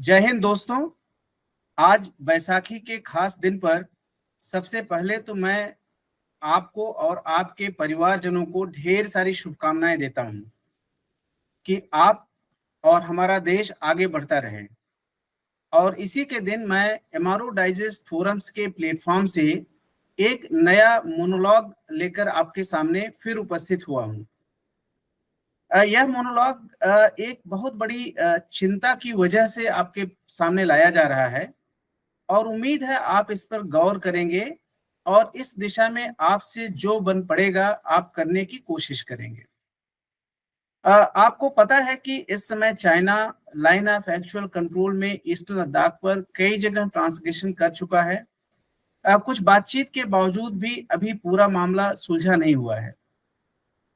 जय हिंद दोस्तों। आज बैसाखी के खास दिन पर सबसे पहले तो मैं आपको और आपके परिवारजनों को ढेर सारी शुभकामनाएं देता हूं कि आप और हमारा देश आगे बढ़ता रहे। और इसी के दिन मैं एमआरओ डाइजेस्ट फोरम्स के प्लेटफॉर्म से एक नया मोनोलॉग लेकर आपके सामने फिर उपस्थित हुआ हूं। यह मोनोलॉग एक बहुत बड़ी चिंता की वजह से आपके सामने लाया जा रहा है और उम्मीद है आप इस पर गौर करेंगे और इस दिशा में आपसे जो बन पड़ेगा आप करने की कोशिश करेंगे। आपको पता है कि इस समय China line of actual control में ईस्टर्न लद्दाख पर कई जगह ट्रांसग्रेशन कर चुका है। कुछ बातचीत के बावजूद भी अभी पूरा मामला सुलझा नहीं हुआ है।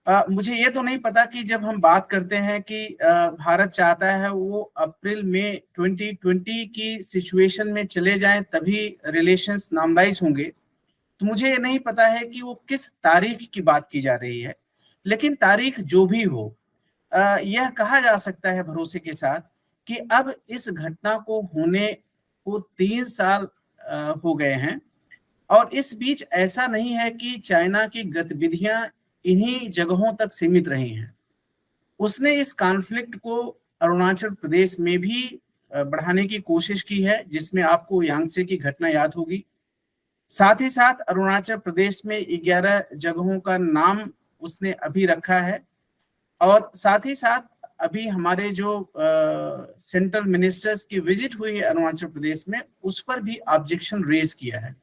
मुझे ये तो नहीं पता कि जब हम बात करते हैं कि भारत चाहता है वो अप्रैल में 2020 की सिचुएशन में चले जाएं तभी रिलेशंस नॉर्मलाइज होंगे, तो मुझे ये नहीं पता है कि वो किस तारीख की बात की जा रही है। लेकिन तारीख जो भी हो, यह कहा जा सकता है भरोसे के साथ कि अब इस घटना को होने को 3 साल हो गए हैं और इस बीच ऐसा नहीं है कि चाइना की गतिविधियां इन्हीं जगहों तक सीमित रही हैं। उसने इस कॉन्फ्लिक्ट को अरुणाचल प्रदेश में भी बढ़ाने की कोशिश की है, जिसमें आपको यांगसे की घटना याद होगी। साथ ही साथ अरुणाचल प्रदेश में 11 जगहों का नाम उसने अभी रखा है और साथ ही साथ अभी हमारे जो सेंट्रल मिनिस्टर्स की विजिट हुई है अरुणाचल प्रदेश में, उस पर भी ऑब्जेक्शन रेज किया है।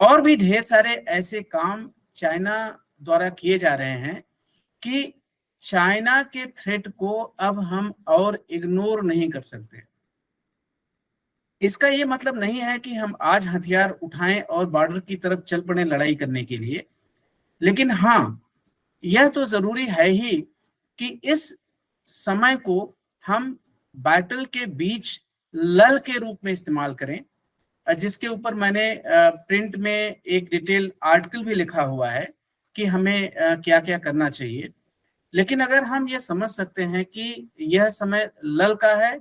और भी ढेर सारे ऐसे काम चाइना द्वारा किए जा रहे हैं कि चाइना के थ्रेट को अब हम और इग्नोर नहीं कर सकते। इसका ये मतलब नहीं है कि हम आज हथियार उठाएं और बॉर्डर की तरफ चल पड़े लड़ाई करने के लिए, लेकिन हाँ, यह तो जरूरी है ही कि इस समय को हम बैटल के बीच लल के रूप में इस्तेमाल करें, जिसके ऊपर मैंने प्रिंट में एक डिटेल आर्टिकल भी लिखा हुआ है कि हमें क्या क्या करना चाहिए। लेकिन अगर हम ये समझ सकते हैं कि यह समय लल का है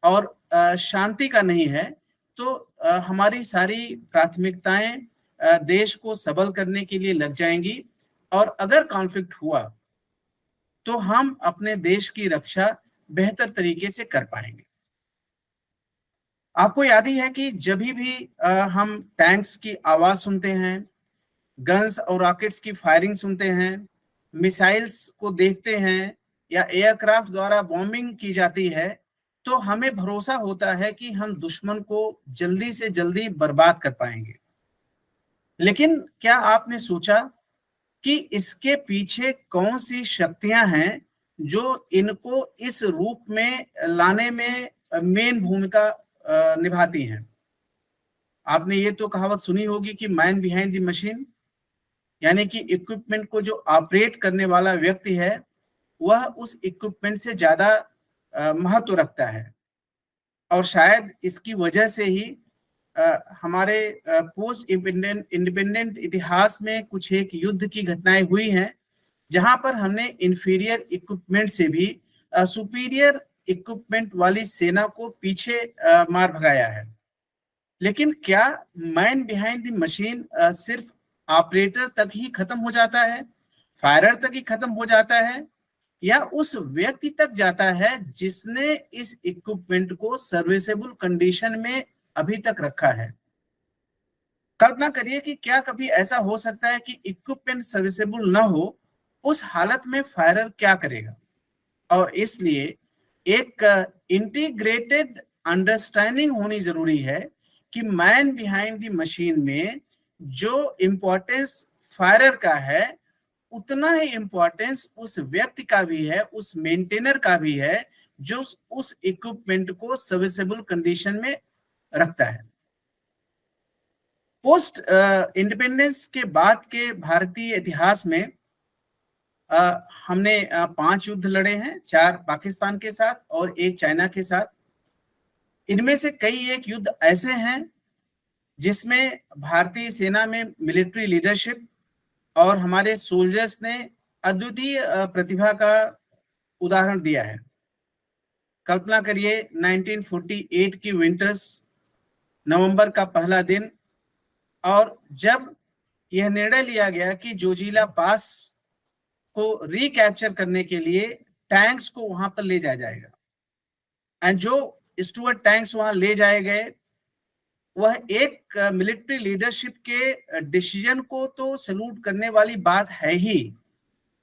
और शांति का नहीं है, तो हमारी सारी प्राथमिकताएं देश को सबल करने के लिए लग जाएंगी और अगर कॉन्फ्लिक्ट हुआ तो हम अपने देश की रक्षा बेहतर तरीके से कर पाएंगे। आपको याद ही है कि जब भी हम टैंक्स की आवाज सुनते हैं, गन्स और रॉकेट्स की फायरिंग सुनते हैं, मिसाइल्स को देखते हैं या एयरक्राफ्ट द्वारा बॉम्बिंग की जाती है, तो हमें भरोसा होता है कि हम दुश्मन को जल्दी से जल्दी बर्बाद कर पाएंगे। लेकिन क्या आपने सोचा कि इसके पीछे कौन सी शक्तियां हैं जो इनको इस रूप में लाने में मेन भूमिका निभाती हैं? आपने ये तो कहावत सुनी होगी कि मैन बिहाइंड द मशीन, यानी कि इक्विपमेंट को जो ऑपरेट करने वाला व्यक्ति है वह उस इक्विपमेंट से ज्यादा महत्व रखता है। और शायद इसकी वजह से ही हमारे पोस्ट इंडिपेंडेंट इतिहास में कुछ एक युद्ध की घटनाएं हुई हैं जहां पर हमने इंफीरियर इक्विपमेंट से भी सुपीरियर इक्विपमेंट वाली सेना को पीछे मार भगाया है। लेकिन क्या मैन बिहाइंड द मशीन सिर्फ ऑपरेटर तक ही खत्म हो जाता है, फायरर तक ही खत्म हो जाता है, या उस व्यक्ति तक जाता है जिसने इस इक्विपमेंट को सर्विसेबल कंडीशन में अभी तक रखा है? कल्पना करिए कि क्या कभी ऐसा हो सकता है कि इक्विपमेंट सर्विसेबल ना हो, उस हालत में फायरर क्या करेगा? और इसलिए एक इंटीग्रेटेड अंडरस्टैंडिंग होनी जरूरी है कि मैन बिहाइंड द मशीन में जो इंपॉर्टेंस फायरर का है उतना ही इंपॉर्टेंस उस व्यक्ति का भी है, उस मेंटेनर का भी है जो उस इक्विपमेंट को सर्विसेबल कंडीशन में रखता है। पोस्ट इंडिपेंडेंस के बाद के भारतीय इतिहास में हमने 5 युद्ध लड़े हैं, 4 पाकिस्तान के साथ और 1 चाइना के साथ। इनमें से कई एक युद्ध ऐसे हैं जिसमें भारतीय सेना में मिलिट्री लीडरशिप और हमारे सोल्जर्स ने अद्वितीय प्रतिभा का उदाहरण दिया है। कल्पना करिए 1948 की विंटर्स, नवंबर का पहला दिन, और जब यह निर्णय लिया गया कि जोजिला पास को रिकैप्चर करने के लिए टैंक्स को वहां पर ले जाया जाएगा। एंड जो स्टुअर्ट टैंक्स वहां ले जाए गए, वह एक मिलिट्री लीडरशिप के डिसीजन को तो सैल्यूट करने वाली बात है ही,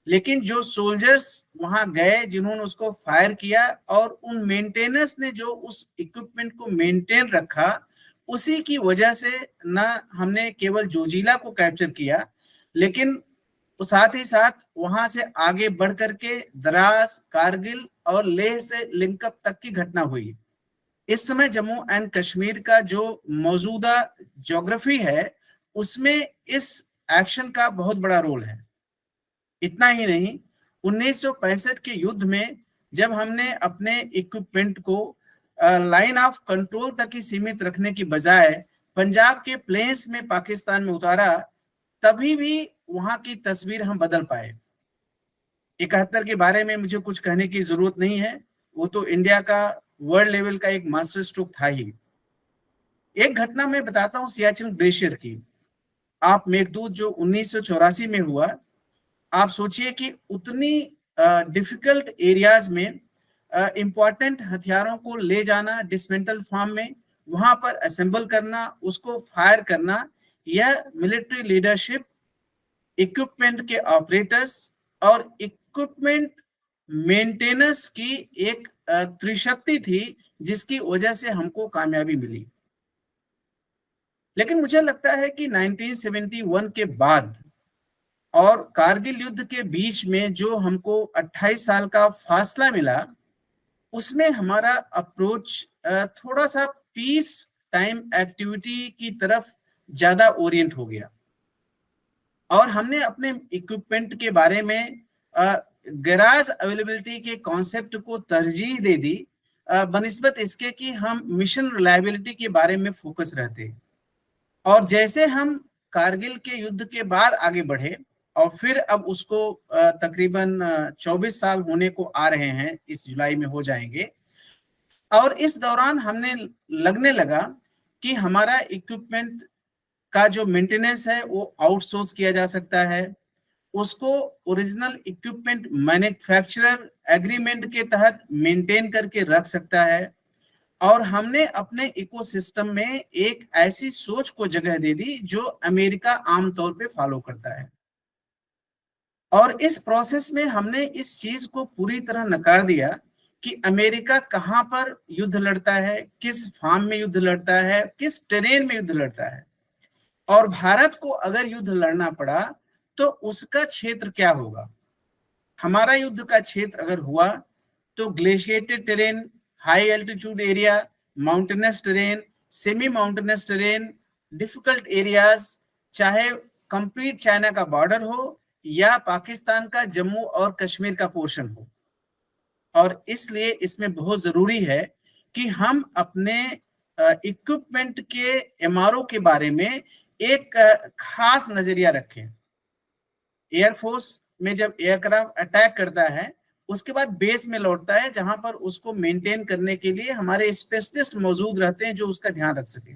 लेकिन जो सोल्जर्स वहां गए, जिन्होंने उसको फायर किया, और उन मेंटेनेंस ने जो उस इक्विपमेंट को मेंटेन रखा, उसी की वजह से न हमने केवल जोजिला को कैप्चर किया, लेकिन साथ ही साथ वहां से आगे बढ़ करके द्रास, कारगिल और लेह से लिंकअप तक की घटना हुई। इस समय जम्मू एंड कश्मीर का जो मौजूदा ज्योग्राफी है, उसमें इस एक्शन का बहुत बड़ा रोल है। इतना ही नहीं, 1965 के युद्ध में जब हमने अपने इक्विपमेंट को लाइन ऑफ कंट्रोल तक ही सीमित रखने की बजाय पंजाब के प्लेन्स में पाकिस्तान में उतारा, तभी भी वहां की तस्वीर हम बदल पाए। 71 के बारे में मुझे कुछ कहने की जरूरत नहीं है, वो तो इंडिया का वर्ल्ड लेवल का एक मास्टर स्ट्रोक था ही। एक घटना मैं बताता हूं सियाचिन ग्लेशियर की। आप मेघदूत जो 1984 में हुआ, आप सोचिए कि उतनी डिफिकल्ट एरियाज में इंपॉर्टेंट हथियारों को ले जाना डिसमेंटल फॉर्म में, वहां पर असेंबल करना, उसको फायर करना, यह मिलिट्री लीडरशिप, इक्विपमेंट के ऑपरेटर्स और इक्विपमेंट मेंटेनेंस की एक त्रिशक्ति थी, जिसकी वजह से हमको कामयाबी मिली। लेकिन मुझे लगता है कि 1971 के बाद और कारगिल युद्ध के बीच में जो हमको 28 साल का फासला मिला, उसमें हमारा अप्रोच थोड़ा सा पीस टाइम एक्टिविटी की तरफ ज्यादा ओरिएंट हो गया, और हमने अपने इक्विपमेंट के बारे में गैराज अवेलेबिलिटी के कॉन्सेप्ट को तरजीह दे दी, बनिस्बत इसके कि हम मिशन रिलायबिलिटी के बारे में फोकस रहते। और जैसे हम कारगिल के युद्ध के बाद आगे बढ़े, और फिर अब उसको तकरीबन 24 साल होने को आ रहे हैं, इस जुलाई में हो जाएंगे, और इस दौरान हमने लगने लगा कि हमारा इक्विपमेंट का जो मेंटेनेंस है वो आउटसोर्स किया जा सकता है, उसको ओरिजिनल इक्विपमेंट मैन्युफैक्चरर एग्रीमेंट के तहत मेंटेन करके रख सकता है, और हमने अपने इकोसिस्टम में एक ऐसी सोच को जगह दे दी जो अमेरिका आमतौर पे फॉलो करता है। और इस प्रोसेस में हमने इस चीज को पूरी तरह नकार दिया कि अमेरिका कहां पर युद्ध लड़ता है, किस फार्म में युद्ध लड़ता है, किस टेरेन में युद्ध लड़ता है, और भारत को अगर युद्ध लड़ना पड़ा तो उसका क्षेत्र क्या होगा। हमारा युद्ध का क्षेत्र अगर हुआ तो glaciated terrain, high altitude area, mountainous terrain, semi mountainous terrain, difficult areas, चाहे कंप्लीट चाइना का बॉर्डर हो या पाकिस्तान का जम्मू और कश्मीर का पोर्शन हो। और इसलिए इसमें बहुत जरूरी है कि हम अपने इक्विपमेंट के एमआरओ के बारे में एक खास नजरिया रखें। एयरफोर्स में जब एयरक्राफ्ट अटैक करता है, उसके बाद बेस में लौटता है, जहां पर उसको मेंटेन करने के लिए हमारे स्पेशलिस्ट मौजूद रहते हैं जो उसका ध्यान रख सके।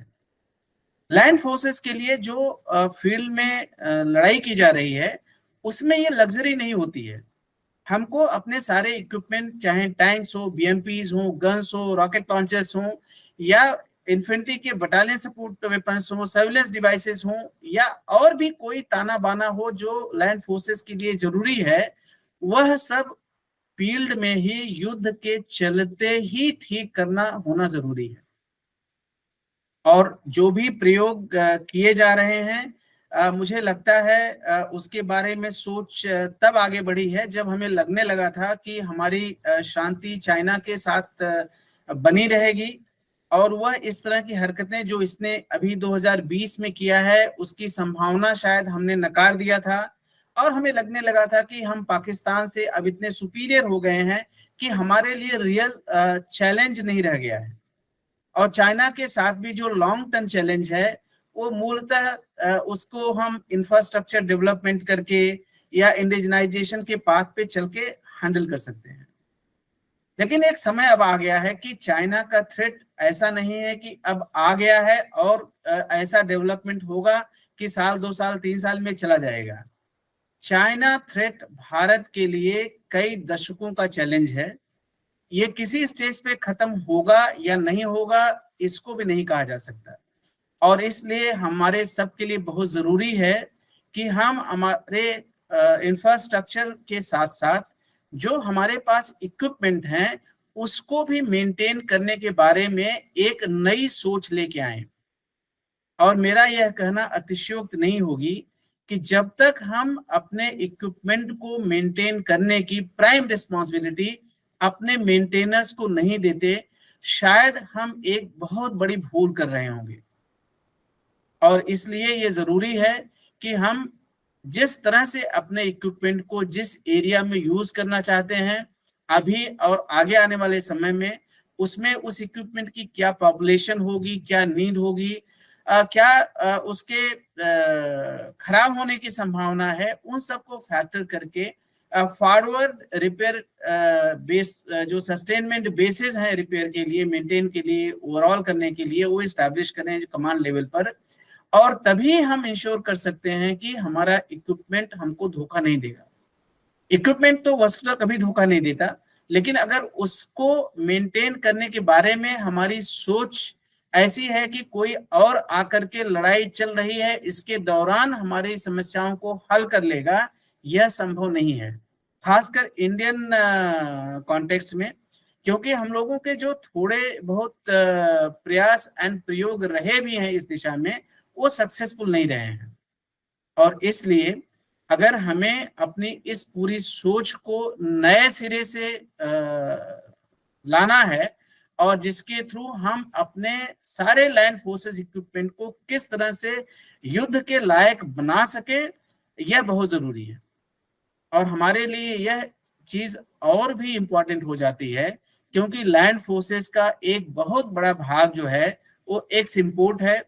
लैंड फोर्सेस के लिए जो फील्ड में लड़ाई की जा रही है, उसमें ये लग्जरी नहीं होती है। हमको अपने सारे इक्विपमेंट, चाहे टैंक्स हो, बीएमपीज हो, गन्स हो, रॉकेट लॉन्चर्स हो, या इन्फेंट्री के बटालियन सपोर्ट वेपन्स हो, सर्विलेंस डिवाइसेस हो, या और भी कोई ताना बाना हो जो लैंड फोर्सेस के लिए जरूरी है, वह सब फील्ड में ही युद्ध के चलते ही ठीक करना होना जरूरी है। और जो भी प्रयोग किए जा रहे हैं, मुझे लगता है उसके बारे में सोच तब आगे बढ़ी है जब हमें लगने लगा था कि हमारी शांति चाइना के साथ बनी रहेगी, और वह इस तरह की हरकतें जो इसने अभी 2020 में किया है, उसकी संभावना शायद हमने नकार दिया था, और हमें लगने लगा था कि हम पाकिस्तान से अब इतने सुपीरियर हो गए हैं कि हमारे लिए रियल चैलेंज नहीं रह गया है। और चाइना के साथ भी जो लॉन्ग टर्म चैलेंज है, वो मूलतः उसको हम इंफ्रास्ट्रक्चर डेवलपमेंट करके या इंडिजिनाइजेशन के पाथ पे चल के हैंडल कर सकते हैं। लेकिन एक समय अब आ गया है कि चाइना का थ्रेट ऐसा नहीं है कि अब आ गया है और ऐसा डेवलपमेंट होगा कि साल 2 साल 3 साल में चला जाएगा। चाइना थ्रेट भारत के लिए कई दशकों का चैलेंज है। ये किसी स्टेज पे खत्म होगा या नहीं होगा, इसको भी नहीं कहा जा सकता। और इसलिए हमारे सबके लिए बहुत जरूरी है कि हम हमारे इंफ्रास्ट्रक्चर के साथ साथ जो हमारे पास इक्विपमेंट हैं उसको भी मेंटेन करने के बारे में एक नई सोच लेके आए। और मेरा यह कहना अतिशयोक्त नहीं होगी कि जब तक हम अपने इक्विपमेंट को मेंटेन करने की प्राइम रिस्पॉन्सिबिलिटी अपने मेंटेनर्स को नहीं देते, शायद हम एक बहुत बड़ी भूल कर रहे होंगे। और इसलिए ये जरूरी है कि हम जिस तरह से अपने इक्विपमेंट को जिस एरिया में यूज करना चाहते हैं अभी और आगे आने वाले समय में, उसमें उस इक्विपमेंट की क्या पॉपुलेशन होगी, क्या नीड होगी, क्या उसके खराब होने की संभावना है, उन सबको फैक्टर करके फॉरवर्ड रिपेयर बेस जो सस्टेनमेंट बेसिस है रिपेयर के लिए, मेंटेन के लिए, ओवरऑल करने के लिए, वो इस्टेब्लिश करें कमांड लेवल पर। और तभी हम इंश्योर कर सकते हैं कि हमारा इक्विपमेंट हमको धोखा नहीं देगा। इक्विपमेंट तो वस्तुतः कभी धोखा नहीं देता, लेकिन अगर उसको मेंटेन करने के बारे में हमारी सोच ऐसी है कि कोई और आकर के लड़ाई चल रही है, इसके दौरान हमारी समस्याओं को हल कर लेगा, यह संभव नहीं है, खासकर इंडियन कॉन्टेक्स्ट में। क्योंकि हम लोगों के जो थोड़े बहुत प्रयास एंड प्रयोग रहे भी हैं इस दिशा में, वो सक्सेसफुल नहीं रहे हैं। और इसलिए अगर हमें अपनी इस पूरी सोच को नए सिरे से लाना है और जिसके थ्रू हम अपने सारे लैंड फोर्सेस इक्विपमेंट को किस तरह से युद्ध के लायक बना सके, यह बहुत जरूरी है। और हमारे लिए यह चीज और भी इंपॉर्टेंट हो जाती है क्योंकि लैंड फोर्सेस का एक बहुत बड़ा भाग जो है वो एक्स इम्पोर्ट है।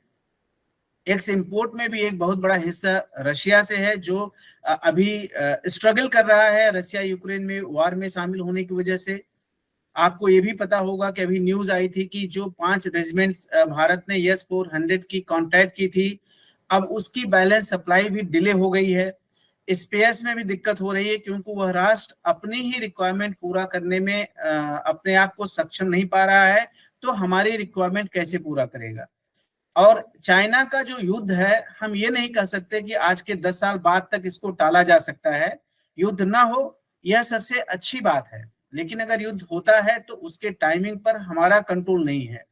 एक्स इम्पोर्ट में भी एक बहुत बड़ा हिस्सा रशिया से है, जो अभी स्ट्रगल कर रहा है रशिया यूक्रेन में वार में शामिल होने की वजह से। आपको ये भी पता होगा कि अभी न्यूज आई थी कि जो 5 रेजिमेंट्स भारत ने S-400 की कॉन्ट्रैक्ट की थी, अब उसकी बैलेंस सप्लाई भी डिले हो गई है। स्पेयर्स में भी दिक्कत हो रही है क्योंकि वह राष्ट्र अपनी ही रिक्वायरमेंट पूरा करने में अपने आप को सक्षम नहीं पा रहा है, तो हमारी रिक्वायरमेंट कैसे पूरा करेगा। और चाइना का जो युद्ध है, हम ये नहीं कह सकते कि आज के 10 साल बाद तक इसको टाला जा सकता है। युद्ध ना हो यह सबसे अच्छी बात है, लेकिन अगर युद्ध होता है तो उसके टाइमिंग पर हमारा कंट्रोल नहीं है।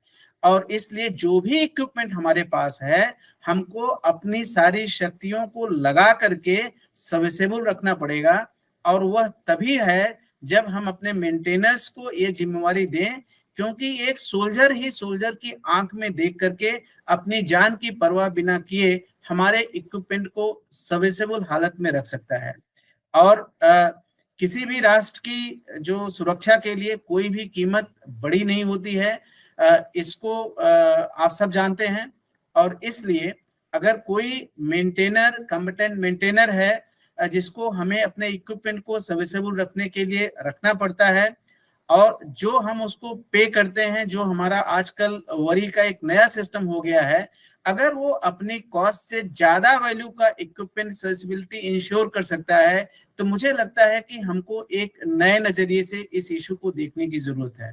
और इसलिए जो भी इक्विपमेंट हमारे पास है, हमको अपनी सारी शक्तियों को लगा करके सर्विसेबल रखना पड़ेगा। और वह तभी है जब हम अपने मेंटेनेंस को ये जिम्मेवारी दें, क्योंकि एक सोल्जर ही सोल्जर की आंख में देख करके अपनी जान की परवाह बिना किए हमारे इक्विपमेंट को सर्विसेबल हालत में रख सकता है। और किसी भी राष्ट्र की जो सुरक्षा के लिए कोई भी कीमत बड़ी नहीं होती है, इसको आप सब जानते हैं। और इसलिए अगर कोई मेंटेनर, कॉम्पिटेंट मेंटेनर है जिसको हमें अपने इक्विपमेंट को सर्विसेबल रखने के लिए रखना पड़ता है, और जो हम उसको पे करते हैं, जो हमारा आजकल वरी का एक नया सिस्टम हो गया है, अगर वो अपनी कॉस्ट से ज्यादा वैल्यू का इक्विपमेंट सर्विसिबिलिटी इंश्योर कर सकता है, तो मुझे लगता है कि हमको एक नए नजरिए से इस इशू को देखने की जरूरत है।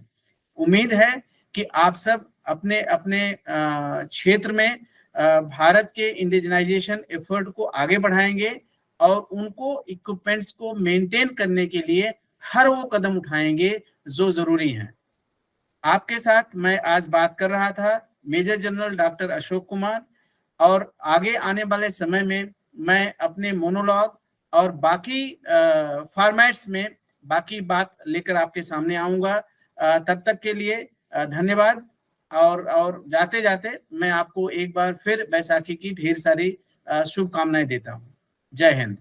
उम्मीद है कि आप सब अपने अपने क्षेत्र में भारत के इंडिजिनाइजेशन एफर्ट को आगे बढ़ाएंगे और उनको इक्विपमेंट्स को मेंटेन करने के लिए हर वो कदम उठाएंगे जो जरूरी है। आपके साथ मैं आज बात कर रहा था major general doctor Ashok Kumar, और आगे आने वाले समय में मैं अपने मोनोलॉग और बाकी फॉर्मेट्स में बाकी बात लेकर आपके सामने आऊंगा। तब तक के लिए धन्यवाद। और जाते जाते मैं आपको एक बार फिर बैसाखी की ढेर सारी शुभकामनाएं देता हूं। जय हिंद।